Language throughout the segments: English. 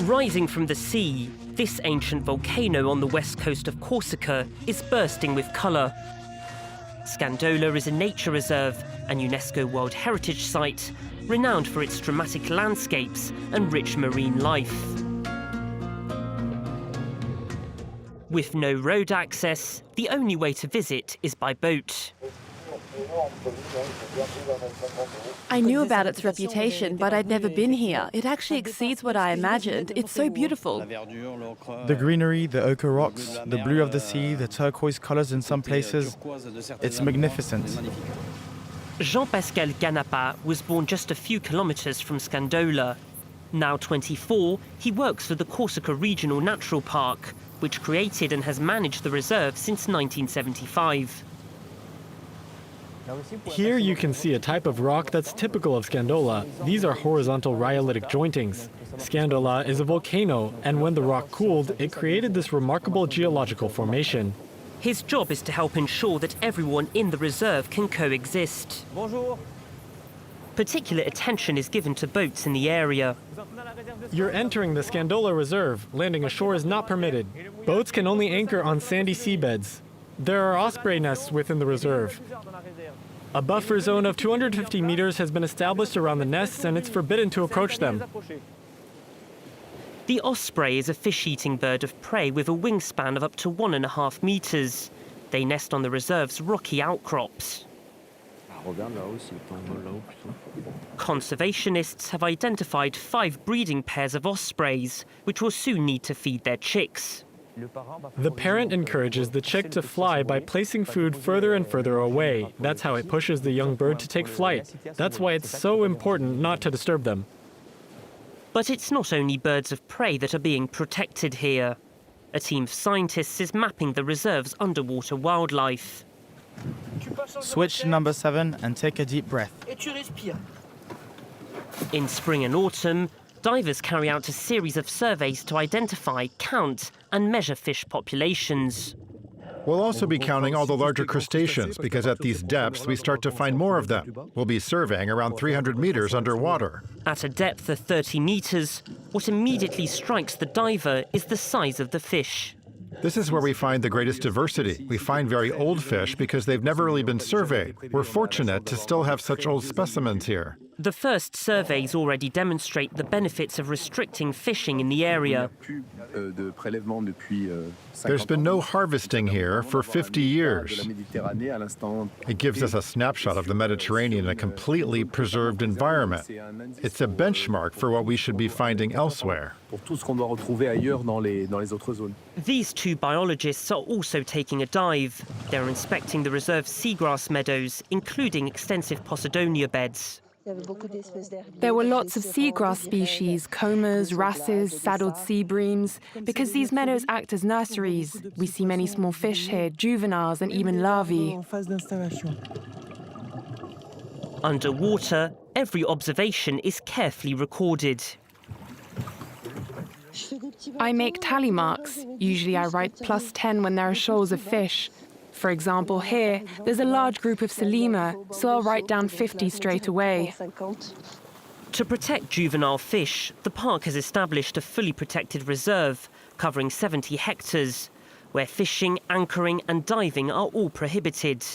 Rising from the sea, this ancient volcano on the west coast of Corsica is bursting with colour. Scandola is a nature reserve and UNESCO World Heritage Site, renowned for its dramatic landscapes and rich marine life. With no road access, the only way to visit is by boat. I knew about its reputation, but I'd never been here. It actually exceeds what I imagined. It's so beautiful. The greenery, the ochre rocks, the blue of the sea, the turquoise colors in some places. It's magnificent. Jean-Pascal Ganapa was born just a few kilometers from Scandola. Now 24, he works for the Corsica Regional Natural Park, which created and has managed the reserve since 1975. Here you can see a type of rock that's typical of Scandola. These are horizontal rhyolitic jointings. Scandola is a volcano, and when the rock cooled, it created this remarkable geological formation. His job is to help ensure that everyone in the reserve can coexist. Bonjour. Particular attention is given to boats in the area. You're entering the Scandola Reserve. Landing ashore is not permitted. Boats can only anchor on sandy seabeds. There are osprey nests within the reserve. A buffer zone of 250 meters has been established around the nests, and it's forbidden to approach them. The osprey is a fish-eating bird of prey with a wingspan of up to 1.5 meters. They nest on the reserve's rocky outcrops. Conservationists have identified 5 breeding pairs of ospreys, which will soon need to feed their chicks. The parent encourages the chick to fly by placing food further and further away. That's how it pushes the young bird to take flight. That's why it's so important not to disturb them. But it's not only birds of prey that are being protected here. A team of scientists is mapping the reserve's underwater wildlife. Switch to number 7 and take a deep breath. In spring and autumn, divers carry out a series of surveys to identify, count, and measure fish populations. We'll also be counting all the larger crustaceans, because at these depths we start to find more of them. We'll be surveying around 300 meters underwater. At a depth of 30 meters, what immediately strikes the diver is the size of the fish. This is where we find the greatest diversity. We find very old fish because they've never really been surveyed. We're fortunate to still have such old specimens here. The first surveys already demonstrate the benefits of restricting fishing in the area. There's been no harvesting here for 50 years. It gives us a snapshot of the Mediterranean in a completely preserved environment. It's a benchmark for what we should be finding elsewhere. These 2 biologists are also taking a dive. They're inspecting the reserve's seagrass meadows, including extensive Posidonia beds. There were lots of seagrass species, comas, wrasses, saddled sea breams. Because these meadows act as nurseries, we see many small fish here, juveniles and even larvae. Underwater, every observation is carefully recorded. I make tally marks. Usually I write +10 when there are shoals of fish. For example, here, there's a large group of Selima, so I'll write down 50 straight away. To protect juvenile fish, the park has established a fully protected reserve covering 70 hectares, where fishing, anchoring and diving are all prohibited.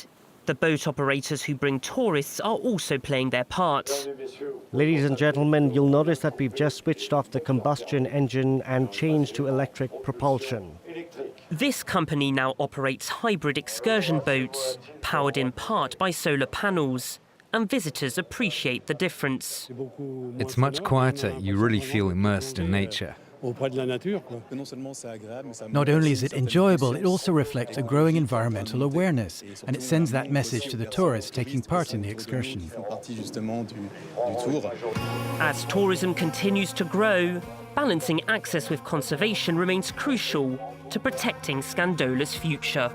The boat operators who bring tourists are also playing their part. Ladies and gentlemen, you'll notice that we've just switched off the combustion engine and changed to electric propulsion. This company now operates hybrid excursion boats, powered in part by solar panels, and visitors appreciate the difference. It's much quieter. You really feel immersed in nature. Not only is it enjoyable, it also reflects a growing environmental awareness, and it sends that message to the tourists taking part in the excursion. As tourism continues to grow, balancing access with conservation remains crucial to protecting Scandola's future.